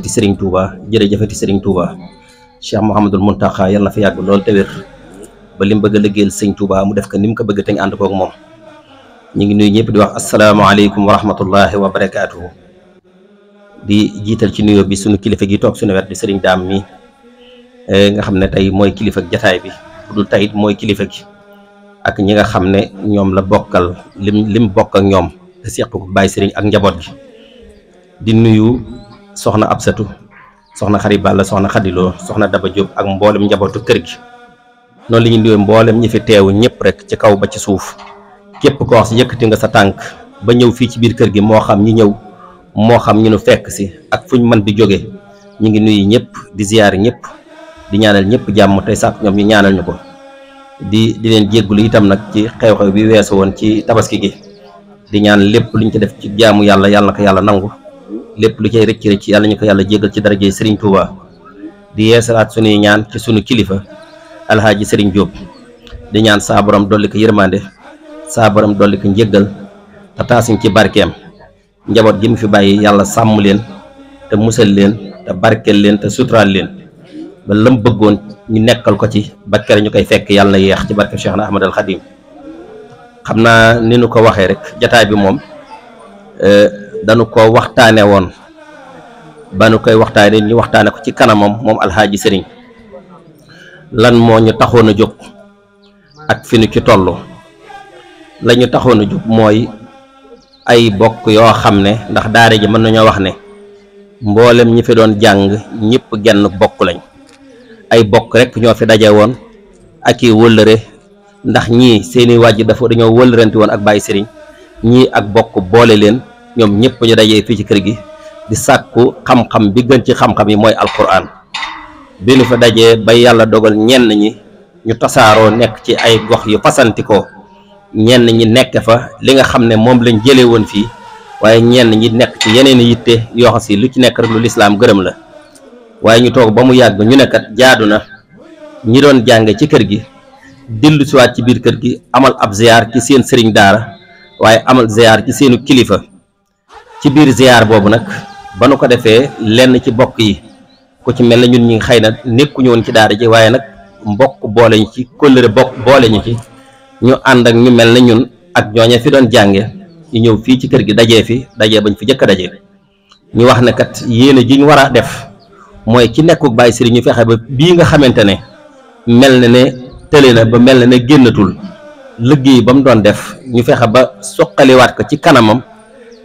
jërëjëfati Serigne Touba jërëjëfati Serigne Touba Cheikh Mouhamadul Mountakha yàlla na fa yàgg lool te wér ba li mu bëgg a liggéeyal Serigne Touba mu def ko ni mu ko bëgg te ñu ànd koog moom. ñu ngi nuyu ñëpp di wax asalaamaaleykum wa rahmatullahi wa barakaatuhu. di jiital ci nuyoo bi sunu kilifa gi toog sunu wet di Serigne Dame mi nga xam ne tey mooy kilifa jataay bi bu dul tey mooy kilifa gi ak ñi nga xam ne ñoom la bokkal lim bokk ak ñoom te seq ko bàyyi Serigne ak njaboot gi. di nuyu soxna Absatu soxna Xari Balla soxna Xadiloo soxna Daba Diop ak mboolem njabootu kër gi noonu la ñuy nuyu mboolem ñi fi teew ñëpp rek ci kaw ba ci suuf képp koo wax si yëkkati nga sa tànk ba ñëw fii ci biir kër gi moo xam ñi ñëw moo xam ñu nu fekk si ak fuñ mën di jóge ñu ngi nuyu ñëpp di ziyaar ñëpp di ñaanal ñëpp jàmm tey sàkk ñoom ñu ñaanal ñu ko di leen jéggulu itam nag ci xew-xew bi weesu woon ci tabaski gi di ñaan lépp luñ ci def ci jaamu yàlla yàlla na ko yàlla nangu lépp lu cay rëcc yàlla ñu ko yàlla jéggal ci darajey Serigne Touba di yeesalaat suñuy ñaan ci sunu kilifa alhaaji Serigne Diop di ñaan saa borom dolli ko yërmande saa borom dolli ko njéggal te taasiñ ci barkeem njaboot gi mu fi bàyyi yàlla sàmm leen te musal leen te barkeel leen te suturaal leen ba lam bëggoon ñu nekkal ko ci ba kere ñu koy fekk yàlla na yeex ci barke Cheikh na Ahmad al Khadim xam naa ni nu ko waxee rek jataay bi moom dañu ko waxtaane woon ba nu koy waxtaane ñu waxtaane ko ci kanamam moom alhaaji Sëriñ lan moo ñu taxoon a jóg ak fi nu ci toll la ñu taxoon a jóg mooy ay bokk yoo xam ne ndax daara ji mën nañoo wax ne mboolem ñi fi doon jàng ñëpp genn bokk lañ ay bokk rek ñoo fi daje woon ak i wëllëre ndax ñii seeni wàjj dafa dañoo wëllërante woon ak Baye Sëriñ ñii ak bokk boole leen ñoom ñëpp ñu dajee fii ci kër gi di sàkku xam-xam bi gën ci xam-xam yi mooy alquran bi nu fa dajee ba yàlla dogal ñenn ñi ñu tasaaroo nekk ci ay gox yu fasantikoo ñenn ñi nekk fa li nga xam ne moom lañ jëlee woon fii waaye ñenn ñi nekk ci yeneen yitte yoo xam si lu ci nekk rek lu lislaam gërëm la waaye ñu toog ba mu yàgg ñu nekkat jaadu na ñi doon jànge ci kër gi dellu siwaat ci biir kër gi amal ab ziyaar ci seen sëriñ daara waaye amal ziyaar ci seenu kilifa ci biir ziyaar boobu nag ba nu ko defee lenn ci bokk yi ku ci mel ne ñun ñi xëy na nekkuñu woon ci daara ji waaye nag mbokk boole ñu ci kóllëre bokk boole ñu ci ñu ànd ak ñu mel ne ñun ak ñooñe fi doon jànge ñu ñëw fii ci kër gi dajee bañ fi jëkk a daje ñu wax ne kat yéene ji ñu war a def mooy ci nekkuk Baye Sëriñ ñu fexe ba bii nga xamante ne mel na ne tële na ba mel na ne génnatul liggéey ba mu doon def ñu fexe ba soqaliwaat ko ci kanamam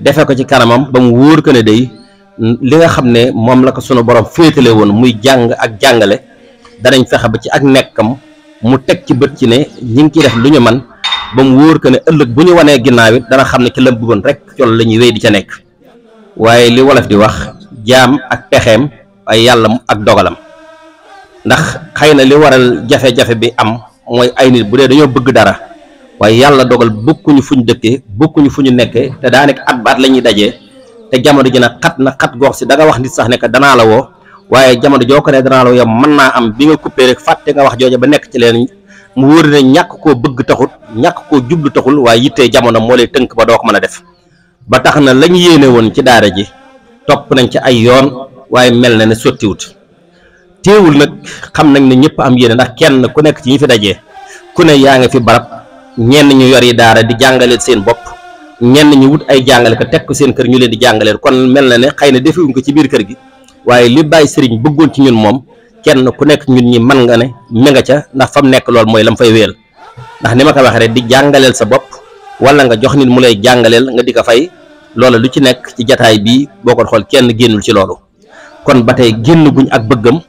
defe ko ci kanamam ba mu wóor ko ne day li nga xam ne moom la ko sunu borom féetale woon muy jàng ak jàngale danañ fexe ba ci ak nekkam mu teg ci bët ci ne ñi ngi ciy def lu ñu man ba mu wóor ko ne ëllëg bu ñu wanee ginnaaw it dana xam ne ci la bëggoon rek col la ñuy wéy di ca nekk waaye li wolof di wax jaam ak pexeem ay yàlla ak dogalam ndax xëy na li waral jafe-jafe bi am mooy ay nit bu dee dañoo bëgg dara waaye yàlla dogal bokkuñu fu ñu dëkkee bokkuñu fu ñu nekkee te daa nekk at baat la ñuy dajee te jamono ji nag xat na xat gox si da nga wax nit sax ne que danaa la woo waaye jamono joo ko ne danaa la woo yow mën naa am bi nga coupé rek fàtte nga wax jooja ba nekk ci leen mu wóor ne ñàkk koo bëgg taxul ñàkk koo jublu taxul waaye yittee jamono moo lay tënk ba doo ko mën a def ba tax na lañ yéene woon ci daara ji topp nañ ci ay yoon waaye mel na ne sottiwut teewul nag xam nañ ne ñëpp am yéene ndax kenn ku nekk ci ñi fi dajee ku ne yaa nga fi barab ñenn ñu yor yi daara di jàngaleel seen bopp ñenn ñu wut ay jàngale ko teg ko seen kër ñu leen di jàngaleel kon mel na ne xëy na defewuñ ko ci biir kër gi waaye li Baye Sëriñ bëggoon ci ñun moom kenn ku nekk ñun ñi mën nga ne mi nga ca ndax fa mu nekk loolu mooy lam fay wéel ndax ni ma ko waxee rek di jàngaleel sa bopp wala nga jox nit mu lay jàngaleel nga di ko fay loola lu ci nekk ci jataay bii boo ko xool kenn génnul ci loolu kon ba tey génn guñ ak bëggam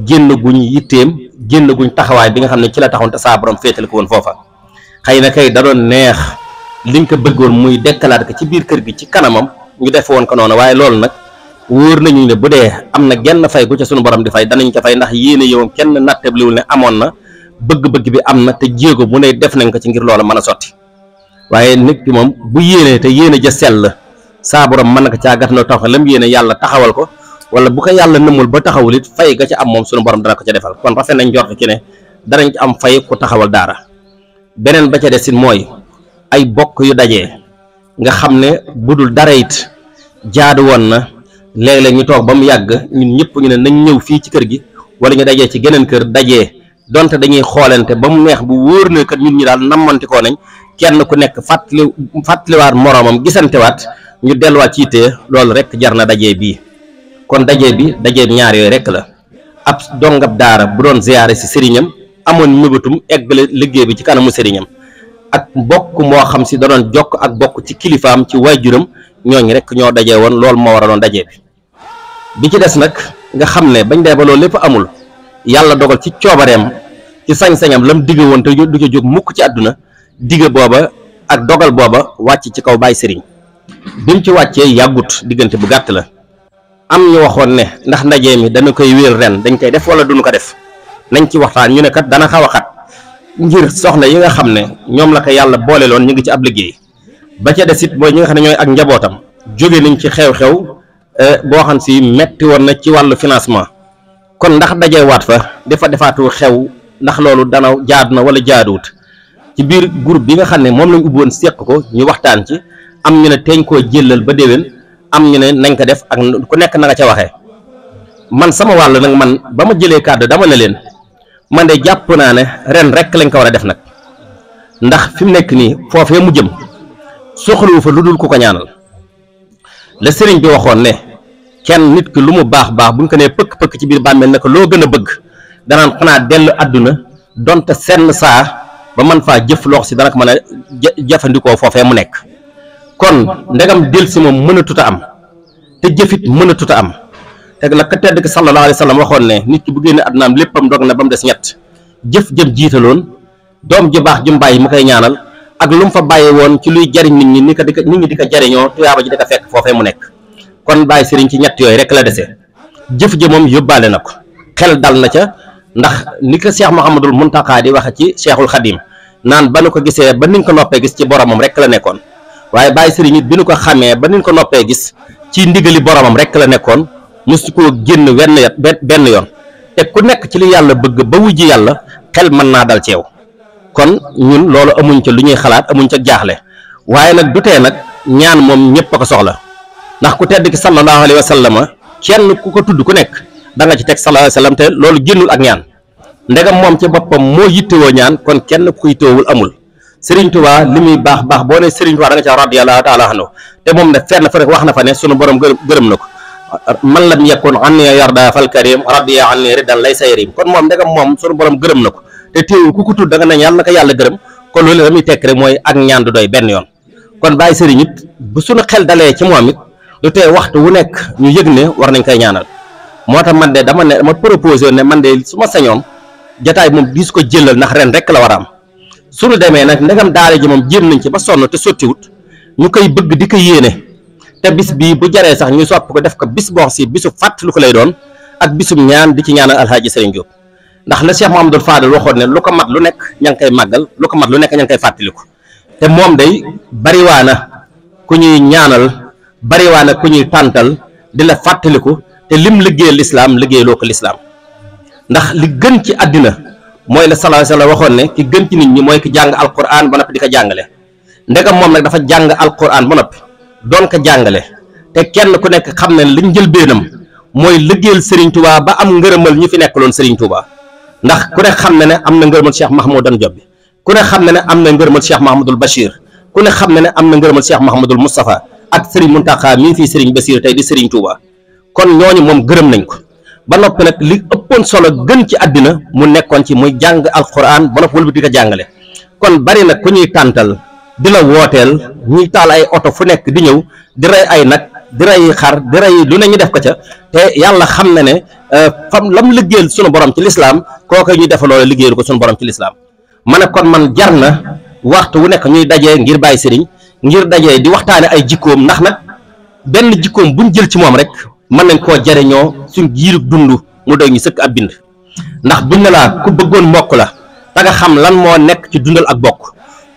génn guñ yitteem génn guñ taxawaay bi nga xam ne ci la taxoon te saa borom féetale ko woon foofa xëy na kay da doon neex liñ ko bëggoon muy dekkalaat ko ci biir kër gi ci kanamam ñu def woon ko noonu waaye loolu nag wóor nañu ne bu dee am na genn fay gu ca sunu borom di fay danañ ko fay ndax yéene yow kenn nattabliwul ne amoon na bëgg-bëgg bi am na te jéego mu ne def nañ ko ci ngir loola mën a sotti waaye nit ki moom bu yéenee te yéene ja sell saa borom mën na ko caa gàtt na tax lam yéene yàlla taxawal ko wala bu ko yàlla nëmmul ba taxawul it fay ga ca am moom sunu borom dana ko ca defal kon rafet nañ njort ci ne danañ ci am fay ku taxawal daara beneen ba ca desin mooy ay bokk yu dajee nga xam ne budul dara it jaadu woon na léeg-léeg ñu toog ba mu yàgg ñun ñëpp ñu ne nañ ñëw fii ci kër gi wala ñu dajee ci geneen kër dajee donte dañuy xoolante ba mu neex bu wóor na kat ñun ñi daal nammanti koo nañ kenn ku nekk fàttaliwaat moroomam gisantewaat ñu delluwaat ci yitte loolu rek jar na dajee bii. kon dajee bi dajee ñaar yooyu rek la ab dongab daara bu doon ziyaare si sëriñam amoon mëbatum eggale liggéey bi ci kanamu sëriñam ak bokk moo xam si da doon jokk ak bokk ci kilifaam ci waajuram ñooñu rek ñoo dajee woon loolu moo war a doon dajee bi ci des nag nga xam ne bañ dee ba loolu lépp amul yàlla dogal ci coobareem ci sañ-sañam lam digge woon te du ca jóg mukk ci àdduna digge booba ak dogal booba wàcc ci kaw Baye Serigne bi mu ci wàccee yàggut diggante bu gàtt la am ñu waxoon ne ndax ndaje mi dana koy wéer ren dañ koy def wala duñu ko def nañ ci waxtaan ñu ne kat dana xaw a xat ngir soxna yi nga xam ne ñoom la ko yàlla boole loon ñu ngi ci ab liggéey ba ca des it mooy ñi nga xam ne ñooy ak njabootam jóge nañ ci xew-xew boo xam si metti woon na ci wàllu financement kon ndax dajewaat fa dafa defaatu xew ndax loolu dana jaadu na wala jaaduwut ci biir groupe bi nga xam ne moom lañ ubbi woon seq ko ñu waxtaan ci am ñu ne teeñ koo jëlal ba déwén am ñu ne nañ ko def ak ku nekk na nga ca waxee man sama wàll nag man ba ma jëlee kàddu dama ne leen man de jàpp naa ne ren rek lañ ko war a def nag ndax fi mu nekk nii foofee mu jëm soxlawu fa lu dul ku ko ñaanal la sëriñ bi waxoon ne kenn nit ki lu mu baax baax buñ ko nee pëkk-pëkk ci biir bàmmeel ne ko loo gën a bëgg danaan xanaa dellu àdduna donte senn saa ba man faa jëf loox si dana ko mën a jëfandikoo foofee mu nekk kon ndegam del si moom mën a tuta am te jëfit mën a tuta am te la ka tedd ki sallallahu alayhi wa sallam waxoon ne nit ki bu génne àddunaam léppam dog na ba mu des ñett jëf jëm jiitaloon doom ju baax ju bàyyi mu koy ñaanal ak lu mu fa bàyyi woon ci luy jariñ nit ñi nit ñi di ko jariñoo tuyaaba ji di ko fekk foofee mu nekk kon Baye Serigne ci ñett yooyu rek la dese jëf ja moom yóbbaale na ko xel dal na ca ndax ni ko Cheikh Mouhamadul Mountakha di waxe ci Cheikhul Khadim naan ba nu ko gisee ba niñ ko noppee gis ci boromam rek la nekkoon waaye Baye Serigne it bi nu ko xamee ba niñ ko noppee gis ci ndigali boromam rek la nekkoon mosu koo génn benn yoon te ku nekk ci li yàlla bëgg ba wujji yàlla xel mën naa dal ceew kon ñun loolu amuñ ca lu ñuy xalaat amuñ ca jaaxle waaye nag du tee nag ñaan moom ñëpp a ko soxla ndax ku tedd ki sallallahu alayhi wa sallam kenn ku ko tudd ku nekk da nga ci teg sallallahu alayhi wa sallam te loolu génnul ak ñaan ndegam moom ci boppam moo yittewoo ñaan kon kenn ku yittewul amul Serigne Touba li muy baax baax boo ne Serigne Touba da nga ca radiyallahu taala anhu te moom ne fenn fa rek wax na fa ne sunu borom gërëm na ko man lam yakun anni yarda fal karim radiya anni ridan laysa yarim kon moom ndegam moom sunu borom gërëm na ko te teewul ku ko tudd da nga ne yàlla na ko yàlla gërëm kon loolu la muy tekk rek mooy ak ñaan du doy benn yoon kon Baye Serigne it bu suñu xel dalee ci moom it du tee waxtu wu nekk ñu yëg ne war nañ koy ñaanal moo tax man de dama proposé ne man de su ma sañoon jataay moom diis ko jëlal ndax ren rek la war a am suñu demee nag ndegam daara ji moom jéem nañ ci ba sonn te sottiwut ñu koy bëgg di ko yéene te bis bii bu jaree sax ñu sopp ko def ko bis boo si bisu fàttali ko lay doon ak bisum ñaan di ci ñaanal alhaaji Serigne Diop ndax la Cheikh Mouhamadou Fadel waxoon ne lu ko mat lu nekk ña ngi koy màggal lu ko mat lu nekk ña ngi koy fàttaliku te moom day bariwaana ku ñuy ñaanal bariwaana ku ñuy tàntal di la fàttaliku te lim liggéeyal lislaam liggéeyaloo ko lislaam ndax li gën ci àddina mooy la sallallahu alayhi wa sallam waxoon ne ki gën ci nit ñi mooy ki jàng alquran ba noppi di ko jàngale ndegam moom nag dafa jàng alquran ba noppi doon ko jàngale te kenn ku nekk xam ne liñ jël beenam mooy liggéeyal Serigne Touba ba am ngërëmal ñi fi nekkaloon Serigne Touba ndax ku ne xam ne ne am na ngërëmal Cheikh Mahmoudan Jobbi ku ne xam ne ne am na ngërëmal Cheikh Mahamadul Bachir ku ne xam ne ne am na ngërëmal Cheikh Mahamadul Moustapha ak Serigne Mountakha mii fii Serigne Bachir tey di Serigne Touba kon ñooñu moom gërëm nañ ko ba noppi nag li ëppoon solo gën ci àddina mu nekkoon ci muy jàng alquran ba noppi wëlbati di ko jàngale kon bari nag ku ñuy tàntal di la wooteel ñuy taal ay oto fu nekk di ñëw di rey ay nag di rey xar di rey lu ne ñu def ko ca te yàlla xam na ne fam lam liggéeyal sunu borom ci lislaam kooku ñuy defa loolu liggéeyal ko sunu borom ci lislaam ma ne kon man jar na waxtu wu nekk ñuy dajee ngir Baye Serigne ngir dajee di waxtaane ay jikkoom ndax nag benn jikkoom buñ jël ci moom rek mën nañ koo jariñoo suñ giirug dund mu doy ñu sëkk ab bind ndax buñ ne laa ku bëggoon mbokk la te nga xam lan moo nekk ci dundal ak bokk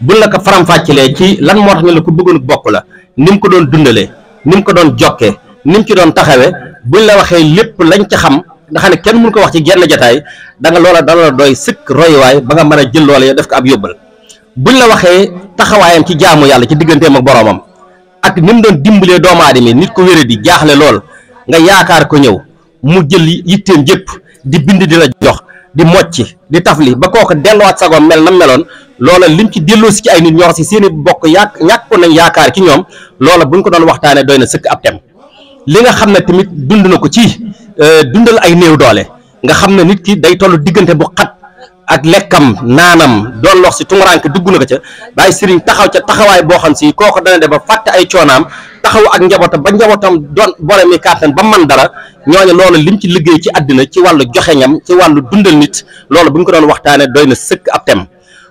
buñ la ko faram-fàccelee ci lan moo tax ne la ku bëggoon bokk la ni mu ko doon dundalee ni mu ko doon jokkee ni mu ci doon taxawee buñ la waxee lépp lañ ca xam nga xam ne kenn mënu ko wax ci genn jataay da nga loola dana la doy sëkk royuwaay ba nga mën a jël loola yow def ko ab yóbbal buñ la waxee taxawaayam ci jaamu yàlla ci digganteem ak boroomam ak ni mu doon dimbalee doomu aadama nit ko wéré di jaaxle lool nga yaakaar ko ñëw mu jël yitteem jëpp di bind di la jox di mocci di tafli ba kooku delluwaat sagoom mel na meloon loola lim ci delloo si ci ay nit ñoo xam si seen i bokk ñàkk ko nañ yaakaar ci ñoom loola buñ ko doon waxtaanee doy na sëkk ab tem li nga xam ne tamit dund na ko ci dundal ay néew doole nga xam ne nit ki day toll diggante bu xat ak lekkam naanam doon lox si tumuranke dugg na ko ca Baye Serigne taxaw ca taxawaay boo xam si kooku dana de ba fàtte ay coonaam taxaw ak njabootam ba njabootam doon boole mi kàttan ba man dara ñooñu loolu lim ci liggéey ci àddina ci wàllu joxeñam ci wàllu dundal nit loolu bu ñu ko doon waxtaanee doy na sëkk ab tem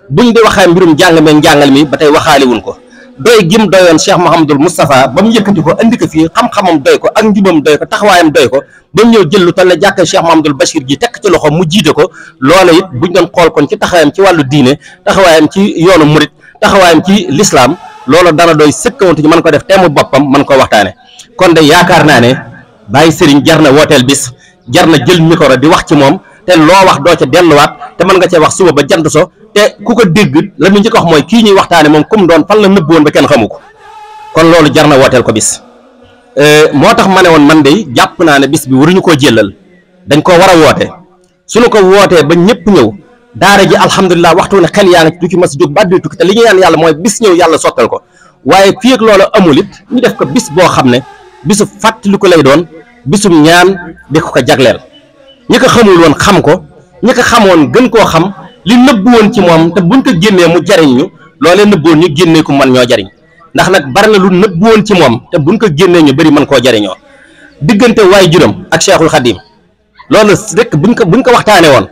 buñ di waxee mbirum jàng meeg njàngal mi ba tey waxaale wuñ ko doy gim doyoon Cheikh Mouhamadul Moustapha ba mu yëkkati ko andi ko fii xam-xamam doy ko ak njubam doy ko taxawaayam doy ko ba mu ñëw jël lu tal ne jàkka Cheikh Mouhamadul Bachir ji tekk ci loxo mu jiite ko loola it buñ doon xool kon ci taxawaayam ci wàllu diine taxawaayam ci yoonu murit taxawaayam ci l'islam loolu dana doy sëkkawante ñu mën ko def teemu boppam mën ko waxtaane kon de yaakaar naa ne Baye Serigne jar na wooteel bis jar na jël micro di wax ci moom te loo wax doo ca delluwaat te mën nga cee wax suba ba jant so te ku ko dégg la mu njëkk wax mooy kii ñuy waxtaane moom kum doon fan la nëbboon ba kenn xamu ko kon loolu jar na wooteel ko bis moo tax ma ne woon man de jàpp naa ne bis bi waruñu koo jëlal dañ koo war a woote suñu ko wootee ba ñëpp ñëw daara ji alhamdulilah waxtu ne xel yaa ngi du ci mas jóg ba du tukki te li ñu ñaan yàlla mooy bis ñëw yàlla sottal ko waaye fii ak loolu amul it ñu def ko bis boo xam ne bisu fàttali ko lay doon bisum ñaan di ko jagleel ñi ko xamul woon xam ko ñi ko xamoon gën koo xam li nëbbu woon ci moom te buñ ko génnee mu jariñ ñu loolee nëbbu woon ñu génnee ko man ñoo jariñ ndax nag bari na lu nëbbu woon ci moom te buñ ko génnee ñu bëri mën koo jariñoo diggante waay juróom ak Cheikhul Khadim loolu rek buñ ko waxtaanee woon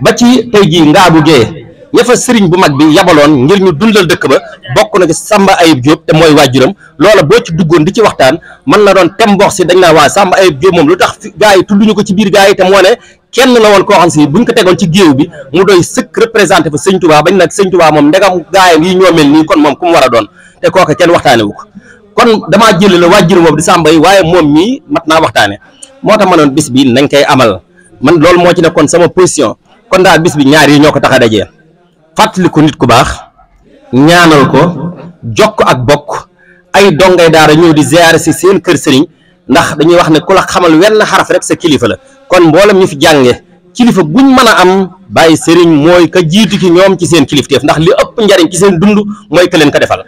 ba ci tey jii ngaabu gee ña fa sëriñ bu mag bi yabaloon ngir ñu dundal dëkk ba bokk na ci Samba Ayib Diop te mooy waajuram loola boo ci duggoon di ci waxtaan mën na doon tem mbox si dañ naa waa Samba Ayib Diop moom lu tax gaa yi tudduñu ko ci biir gaa yi te moo ne kenn la woon koo xam si buñ ko tegoon ci géew bi mu doy sëkk représenté fa sëñ Touba bañ nag sëñ Touba moom ndegam gaayam yi ñoo mel nii kon moom ku mu war a doon te kooka kenn waxtaane wu ko kon damaa jëli la waajuram boobu di Samba yi waaye moom mii mat naa waxtaane moo tax ma noon bis bi nañ koy amal man loolu moo ci nekkoon sama position kon daal bis bi ñaar yi ñoo ko tax a dajee fàttali ko nit ku baax ñaanal ko jokk ak bokk ay dongay daara ñëw di ziyaare si seen kër sëriñ ndax dañuy wax ne ku la xamal wenn xaraf rek sa kilifa la kon mboolem ñu fi jànge kilifa guñ mën a am Baye Serigne mooy ka jiitu ci ñoom ci seen kilifteef ndax li ëpp njariñ ci seen dund mooy ka leen ko defal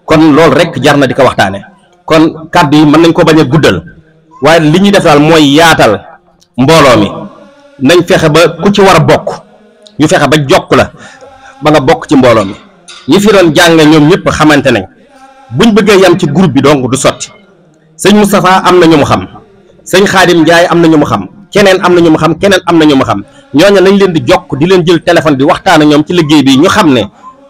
kon loolu rek jar na di ko waxtaane kon kàddu yi mën nañ ko bañ a guddal waaye li ñuy def daal mooy yaatal mbooloo mi nañ fexe ba ku ci war a bokk ñu fexe ba jokk la ba nga bokk ci mbooloo mi ñi fi doon jànge ñoom ñëpp xamante nañ buñ bëggee yam ci groupe bi donc du sotti sëñ Moustapha am na ñu mu xam sëñ Khadim Ndiaye am na ñu mu xam keneen am na ñu mu xam keneen am na ñu mu xam ñooñu nañ leen di jokk di leen jël téléphone di waxtaan ak ñoom ci liggéey bi ñu xam ne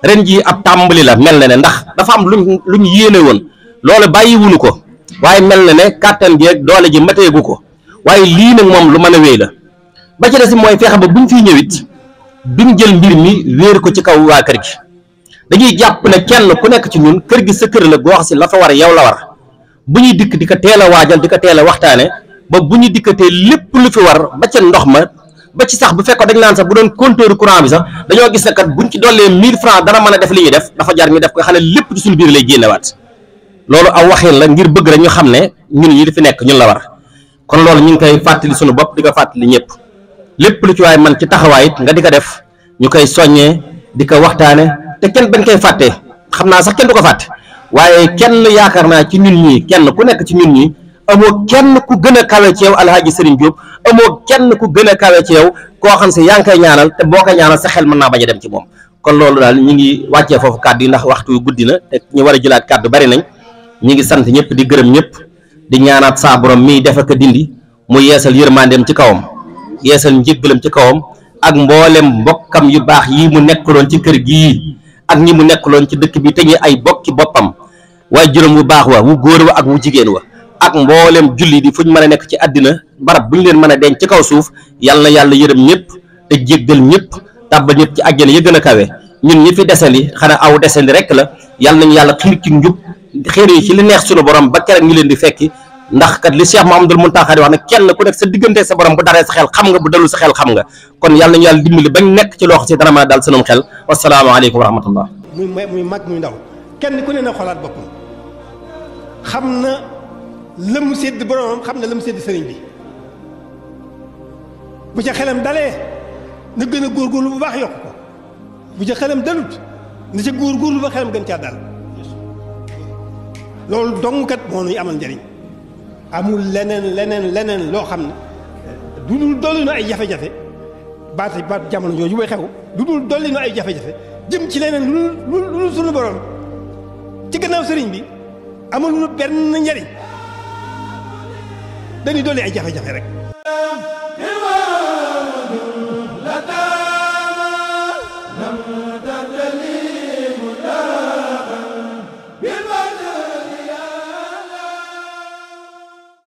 ren jii ab tàmbali la mel na ne ndax dafa am luñ yéene woon loolu bàyyiwuñu ko waaye mel na ne kàttan gi ak doole ji mateegu ko waaye lii nag moom lu mën a wéy la ba ci des mooy fexe ba buñ fiy ñëwit duñ jël mbir mi wéer ko ci kaw waa kër gi dañuy jàpp ne kenn ku nekk ci ñun kër gi sa kër la goo xam si la fa war yow la war bu ñuy dikk di ko teel a waajal di ko teel a waxtaane ba bu ñu dikkatee lépp lu fi war ba ca ndox ma ba ci sax bu fekkoon dañ naan sax bu doon compteur courant bi sax dañoo gis ne kat buñ ci dollee 1000 francs dana mën a def li ñuy def dafa jar ñu def ko xam ne lépp ci suñu biir lay génnewaat loolu aw waxin la ngir bëgg rek ñu xam ne ñun ñi di fi nekk ñun la war kon loolu ñu ngi koy fàttali suñu bopp di ko fàttali ñëpp lépp lu ci waay man ci taxawaay it nga di ko def ñu koy soññee di ko waxtaane te kenn bañ koy fàtte xam naa sax kenn du ko fàtte waaye kenn yaakaar naa ci ñun ñii kenn ku nekk ci ñun ñi amoo kenn ku gën a kawe ci yow Alhaji Serigne Diop amoo kenn ku gën a kawe ci yow koo xam si yaa ngi koy ñaanal te boo koy ñaanal sa xel mën naa bañ a dem ci moom kon loolu daal ñu ngi wàccee foofu kàddu yi ndax waxtu yu guddi na te ñu war a jëlaat kàddu bari nañ ñu ngi sant ñëpp di gërëm ñëpp di ñaanaat saa borom mii def ak dindi mu yeesal yërmandeem ci kawam yeesal njëggalam ci kawam ak mboolem mbokkam yu baax yi mu nekkaloon ci kër gii ak ñi mu nekkaloon ci dëkk bi te ñu ay bokki boppam waaye juróom wu baax wa wu góor wa ak wu jigéen wa ak mboolem julli di fu ñu mën a nekk ci àddina barab bu ñu leen mën a denc ci kaw suuf yàlla na yàlla yërëm ñëpp te jéggal ñëpp tàbbal ñëpp ci àjjana ya gën a kawe ñun ñi fi desandi xanaa aw desandi rek la yàlla nañu yàlla xiir ci njub xéer yi ci li neex sunu borom ba keroog ñu leen di fekki ndax kat li Cheikh Mouhamadoul Mountakha di wax ne kenn ku nekk sa diggante sa borom bu daree sa xel xam nga bu dalul sa xel xam nga kon yàlla nañu yàlla dimbali bañ nekk ci loo xam si dana mën a dal sunum xel wasalaamaaleykum wa rahmatullah muy mag muy ndaw kenn ku ne na xoolaat boppam xam na la mu sédd boromam xam ne la mu sédd sëriñ bi bu ca xelam dalee na gën a góorgóorlu bu baax yokk ko bu ca xelam dalut na ca góorgóorlu ba xelam gën caa dal loolu dong kat moo nuy amal njariñ amul leneen loo xam ne du dul dolli nu ay jafe-jafe baat jamono jooju bay xew du dul dolli nu ay jafe-jafe jëm ci leneen lu sunu borom ci gannaaw sëriñ bi amul lu benn njariñ dañuy dolli ay jafe-jafe rek